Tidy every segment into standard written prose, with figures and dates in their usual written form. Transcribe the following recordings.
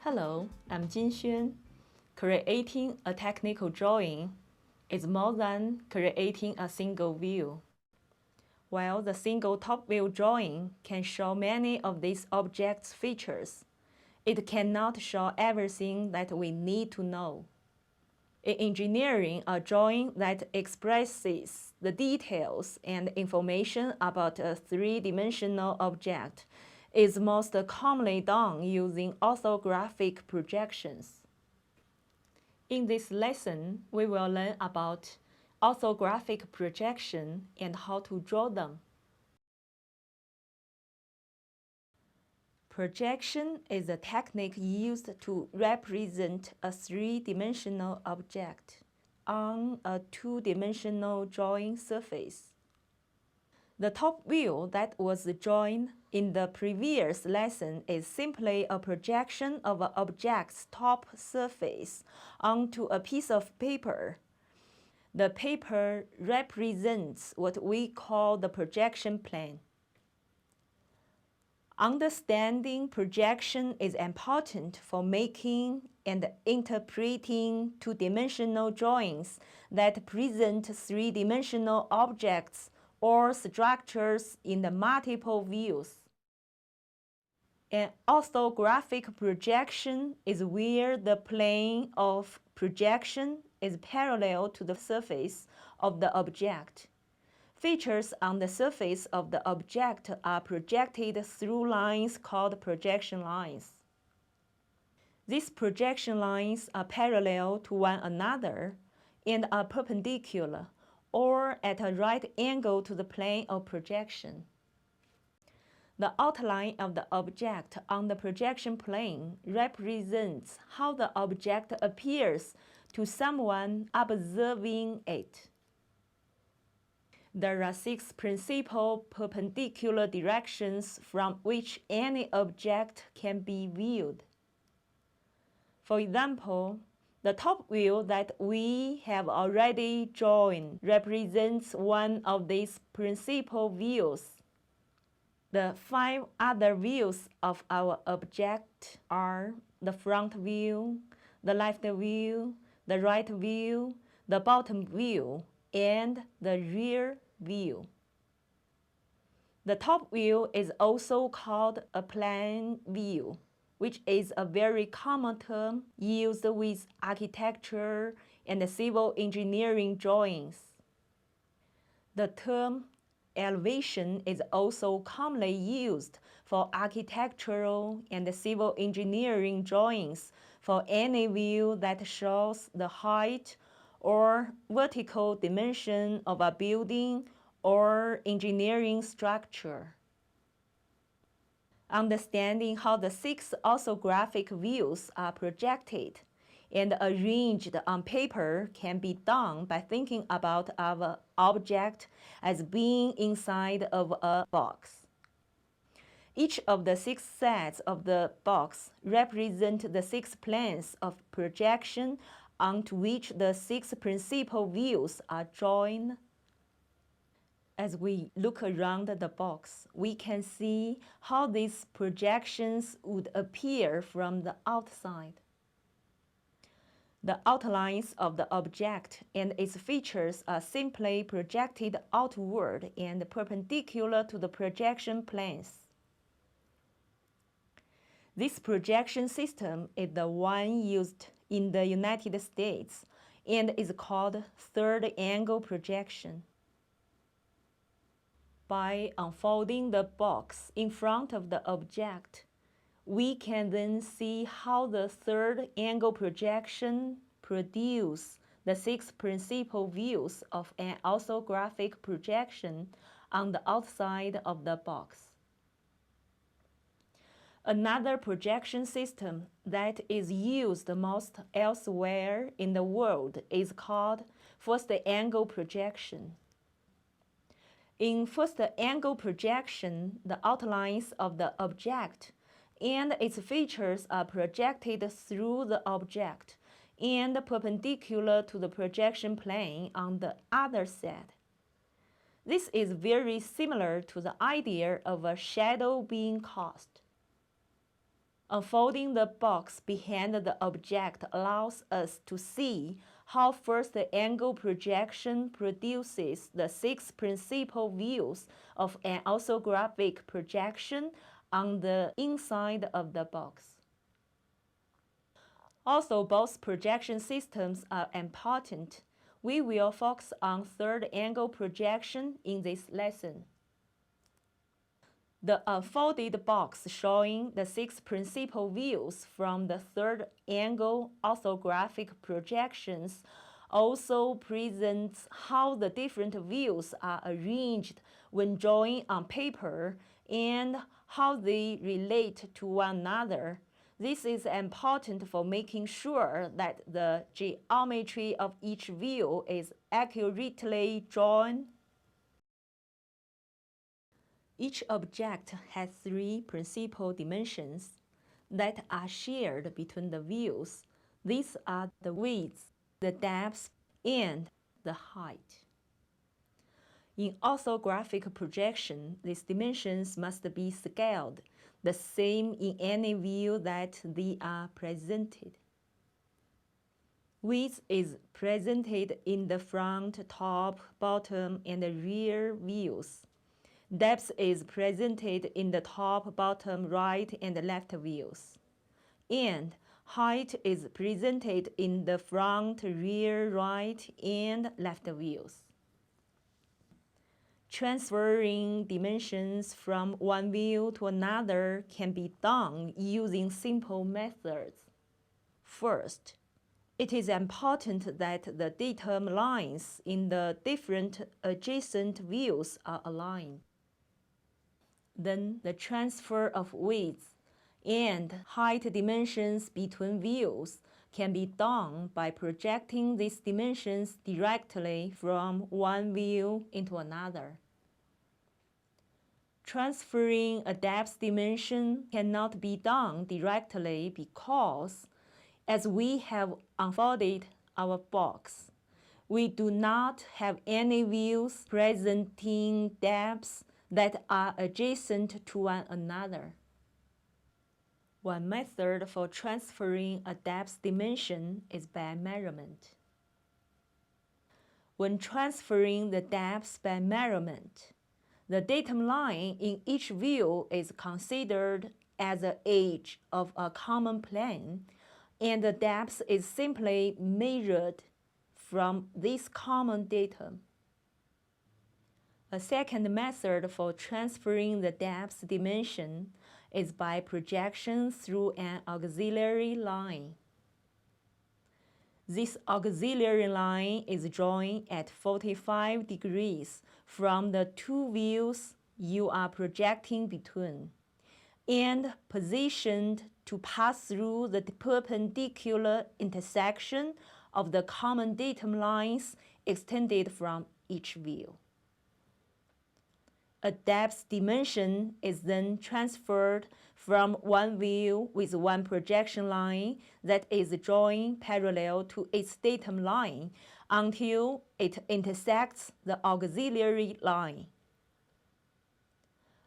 Hello, I'm Jin Xuan. Creating a technical drawing is more than creating a single view. While the single top view drawing can show many of these objects' features, it cannot show everything that we need to know. In engineering, a drawing that expresses the details and information about a three-dimensional object is most commonly done using orthographic projections. In this lesson, we will learn about orthographic projection and how to draw them. Projection is a technique used to represent a three-dimensional object on a two-dimensional drawing surface. The top view that was drawn in the previous lesson is simply a projection of an object's top surface onto a piece of paper. The paper represents what we call the projection plane. Understanding projection is important for making and interpreting two-dimensional drawings that present three-dimensional objects or structures in the multiple views. An orthographic projection is where the plane of projection is parallel to the surface of the object. Features on the surface of the object are projected through lines called projection lines. These projection lines are parallel to one another and are perpendicular or at a right angle to the plane of projection. The outline of the object on the projection plane represents how the object appears to someone observing it. There are 6 principal perpendicular directions from which any object can be viewed. For example, the top view that we have already drawn represents one of these principal views. The 5 other views of our object are the front view, the left view, the right view, the bottom view, and the rear view. The top view is also called a plan view, which is a very common term used with architecture and civil engineering drawings. The term elevation is also commonly used for architectural and civil engineering drawings for any view that shows the height or vertical dimension of a building or engineering structure. Understanding how the 6 orthographic views are projected and arranged on paper can be done by thinking about our object as being inside of a box. Each of the 6 sides of the box represent the 6 planes of projection onto which the 6 principal views are drawn. As we look around the box, we can see how these projections would appear from the outside. The outlines of the object and its features are simply projected outward and perpendicular to the projection planes. This projection system is the one used in the United States and is called third angle projection. By unfolding the box in front of the object, we can then see how the third angle projection produces the 6 principal views of an orthographic projection on the outside of the box. Another projection system that is used most elsewhere in the world is called first angle projection. In first angle projection, the outlines of the object and its features are projected through the object and perpendicular to the projection plane on the other side. This is very similar to the idea of a shadow being cast. Unfolding the box behind the object allows us to see how first-angle projection produces the 6 principal views of an orthographic projection on the inside of the box. Although both projection systems are important, we will focus on third-angle projection in this lesson. The unfolded box showing the 6 principal views from the third-angle orthographic projections also presents how the different views are arranged when drawing on paper and how they relate to one another. This is important for making sure that the geometry of each view is accurately drawn. Each object has 3 principal dimensions that are shared between the views. These are the width, the depth, and the height. In orthographic projection, these dimensions must be scaled the same in any view that they are presented. Width is presented in the front, top, bottom, and rear views. Depth is presented in the top, bottom, right, and left views. And height is presented in the front, rear, right, and left views. Transferring dimensions from one view to another can be done using simple methods. First, it is important that the datum lines in the different adjacent views are aligned. Then the transfer of width and height dimensions between views can be done by projecting these dimensions directly from one view into another. Transferring a depth dimension cannot be done directly because, as we have unfolded our box, we do not have any views presenting depths that are adjacent to one another. One method for transferring a depth dimension is by measurement. When transferring the depth by measurement, the datum line in each view is considered as the edge of a common plane, and the depth is simply measured from this common datum. A second method for transferring the depth dimension is by projection through an auxiliary line. This auxiliary line is drawn at 45 degrees from the 2 views you are projecting between, and positioned to pass through the perpendicular intersection of the common datum lines extended from each view. A depth dimension is then transferred from one view with one projection line that is drawn parallel to its datum line until it intersects the auxiliary line.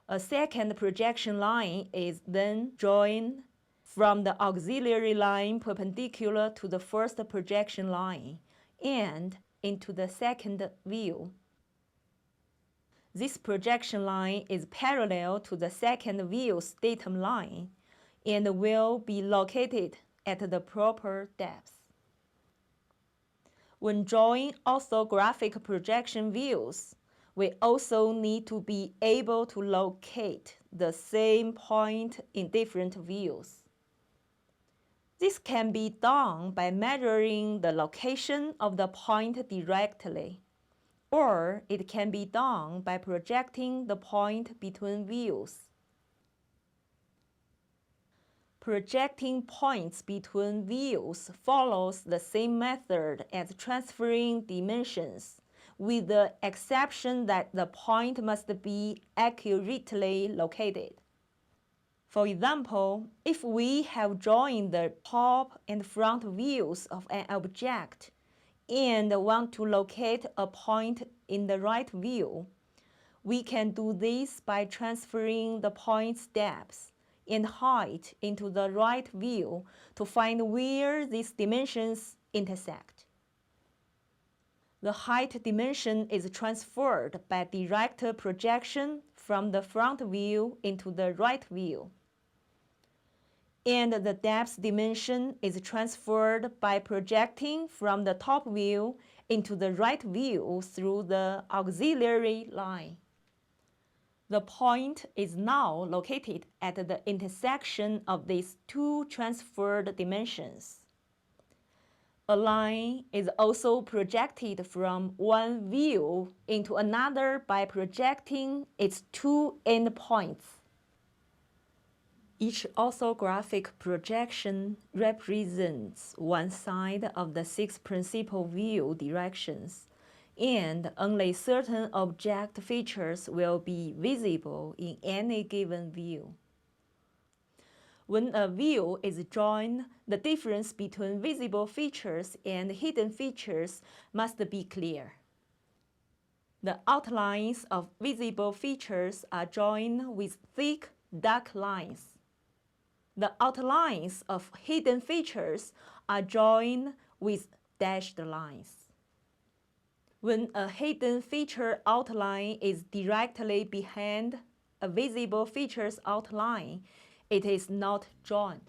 A second projection line is then drawn from the auxiliary line perpendicular to the first projection line and into the second view. This projection line is parallel to the second view's datum line and will be located at the proper depth. When drawing orthographic projection views, we also need to be able to locate the same point in different views. This can be done by measuring the location of the point directly, or it can be done by projecting the point between views. Projecting points between views follows the same method as transferring dimensions, with the exception that the point must be accurately located. For example, if we have drawn the top and front views of an object and want to locate a point in the right view, We can do this by transferring the point's depth and height into the right view to find where these dimensions intersect. The height dimension is transferred by direct projection from the front view into the right view. And the depth dimension is transferred by projecting from the top view into the right view through the auxiliary line. The point is now located at the intersection of these two transferred dimensions. A line is also projected from one view into another by projecting its two endpoints. Each orthographic projection represents one side of the 6 principal view directions, and only certain object features will be visible in any given view. When a view is drawn, the difference between visible features and hidden features must be clear. The outlines of visible features are drawn with thick, dark lines. The outlines of hidden features are drawn with dashed lines. When a hidden feature outline is directly behind a visible feature's outline, it is not drawn.